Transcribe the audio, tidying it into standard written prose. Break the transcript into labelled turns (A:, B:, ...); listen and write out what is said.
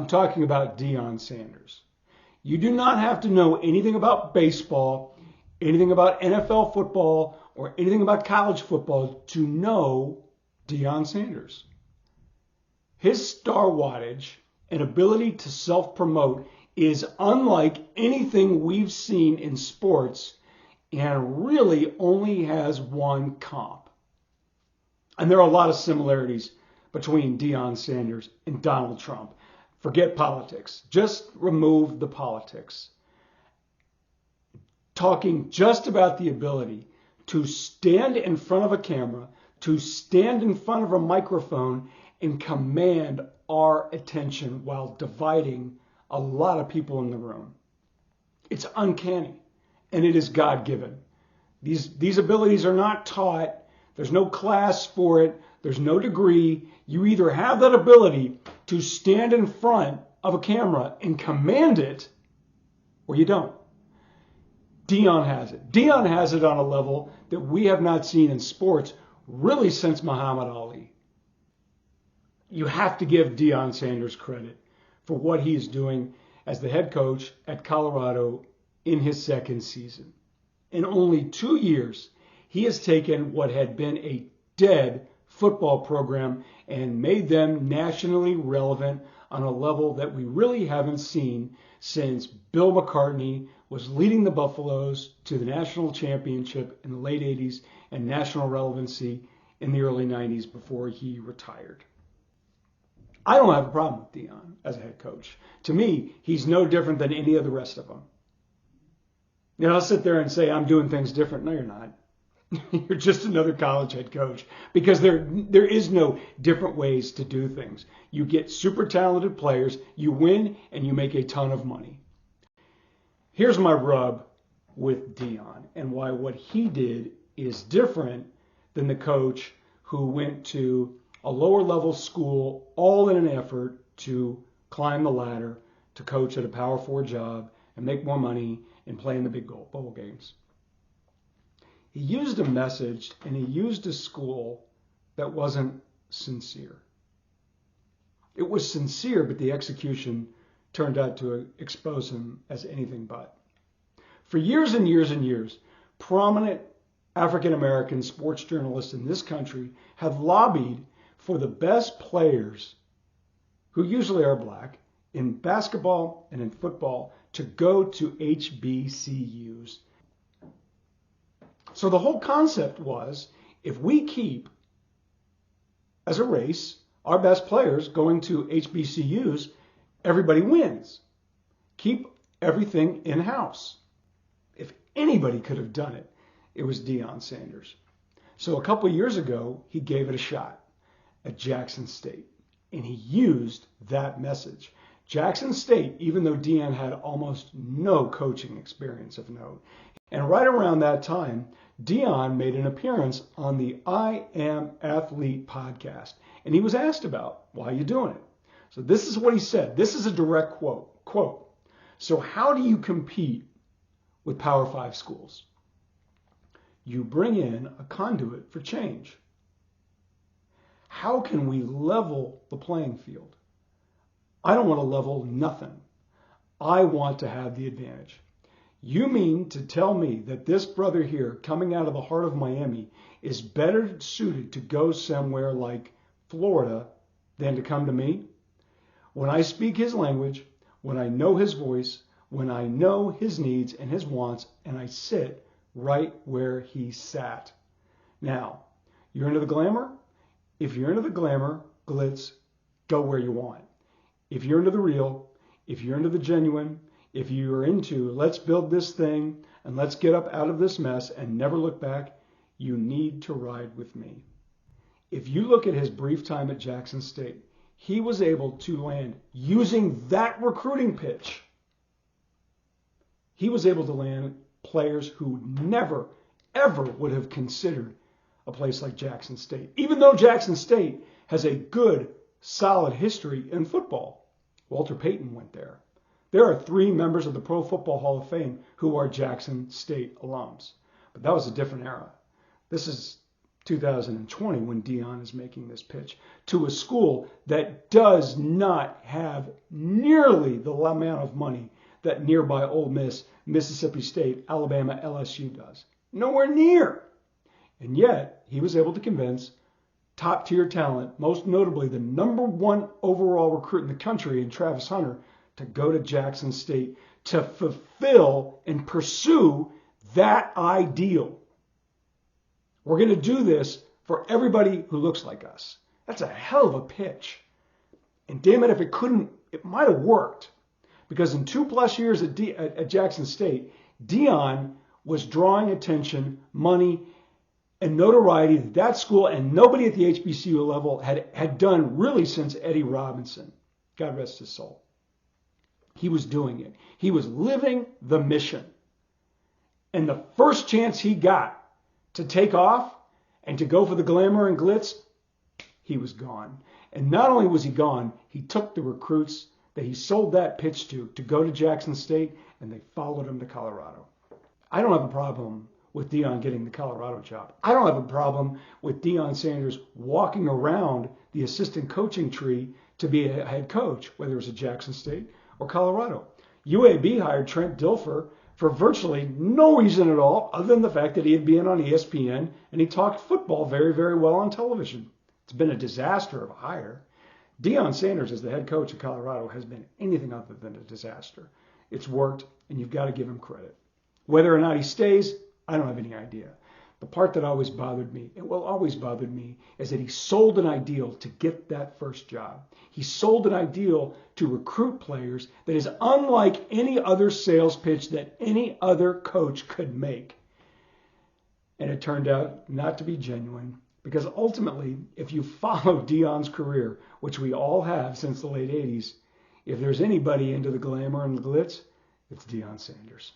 A: I'm talking about Deion Sanders. You do not have to know anything about baseball, anything about NFL football, or anything about college football to know Deion Sanders. His star wattage and ability to self-promote is unlike anything we've seen in sports and really only has one comp. And there are a lot of similarities between Deion Sanders and Donald Trump. Forget politics. Just remove the politics. Talking just about the ability to stand in front of a camera, to stand in front of a microphone and command our attention while dividing a lot of people in the room. It's uncanny, and it is God-given. These abilities are not taught. There's no class for it. There's no degree. You either have that ability to stand in front of a camera and command it, or you don't. Deion has it. Deion has it on a level that we have not seen in sports really since Muhammad Ali. You have to give Deion Sanders credit for what he is doing as the head coach at Colorado in his second season. In only 2 years, he has taken what had been a dead football program and made them nationally relevant on a level that we really haven't seen since Bill McCartney was leading the Buffaloes to the national championship in the late 80s and national relevancy in the early 90s before he retired. I don't have a problem with Deion as a head coach. To me, he's no different than any of the rest of them. You know, I'll sit there and say, I'm doing things different. No, you're not. You're just another college head coach because there is no different ways to do things. You get super talented players, you win, and you make a ton of money. Here's my rub with Deion and why what he did is different than the coach who went to a lower level school all in an effort to climb the ladder to coach at a Power 4 job and make more money and play in the big bowl games. He used a message and he used a school that wasn't sincere. It was sincere, but the execution turned out to expose him as anything but. For years and years and years, prominent African American sports journalists in this country have lobbied for the best players, who usually are black, in basketball and in football to go to HBCUs. So the whole concept was, if we keep, as a race, our best players going to HBCUs, everybody wins. Keep everything in-house. If anybody could have done it, it was Deion Sanders. So a couple of years ago, he gave it a shot at Jackson State, and he used that message. Jackson State, even though Deion had almost no coaching experience of note, and right around that time, Deion made an appearance on the I Am Athlete podcast, and he was asked about, why are you doing it? So this is what he said. This is a direct quote. Quote, so how do you compete with Power 5 schools? You bring in a conduit for change. How can we level the playing field? I don't want to level nothing. I want to have the advantage. You mean to tell me that this brother here, coming out of the heart of Miami, is better suited to go somewhere like Florida than to come to me? When I speak his language, when I know his voice, when I know his needs and his wants, and I sit right where he sat. Now, you're into the glamour? If you're into the glamour, glitz, go where you want. If you're into the real, if you're into the genuine, if you're into let's build this thing and let's get up out of this mess and never look back, you need to ride with me. If you look at his brief time at Jackson State, he was able to land, using that recruiting pitch, he was able to land players who never, ever would have considered a place like Jackson State, even though Jackson State has a good, solid history in football. Walter Payton went there. There are 3 members of the Pro Football Hall of Fame who are Jackson State alums. But that was a different era. This is 2020 when Deion is making this pitch to a school that does not have nearly the amount of money that nearby Ole Miss, Mississippi State, Alabama, LSU does. Nowhere near. And yet, he was able to convince top-tier talent, most notably the #1 overall recruit in the country in Travis Hunter, to go to Jackson State to fulfill and pursue that ideal. We're going to do this for everybody who looks like us. That's a hell of a pitch. And damn it, if it couldn't, it might have worked. Because in 2+ years at Jackson State, Deion was drawing attention, money, and notoriety that that school and nobody at the HBCU level had done really since Eddie Robinson. God rest his soul. He was doing it. He was living the mission. And the first chance he got to take off and to go for the glamour and glitz, he was gone. And not only was he gone, he took the recruits that he sold that pitch to go to Jackson State, and they followed him to Colorado. I don't have a problem with Deion getting the Colorado job. I don't have a problem with Deion Sanders walking around the assistant coaching tree to be a head coach, whether it was at Jackson State or Colorado. UAB hired Trent Dilfer for virtually no reason at all, other than the fact that he had been on ESPN and he talked football very, very well on television. It's been a disaster of a hire. Deion Sanders as the head coach of Colorado has been anything other than a disaster. It's worked, and you've got to give him credit. Whether or not he stays, I don't have any idea. The part that always bothered me, and will always bother me, is that he sold an ideal to get that first job. He sold an ideal to recruit players that is unlike any other sales pitch that any other coach could make. And it turned out not to be genuine, because ultimately, if you follow Deion's career, which we all have since the late 80s, if there's anybody into the glamour and the glitz, it's Deion Sanders.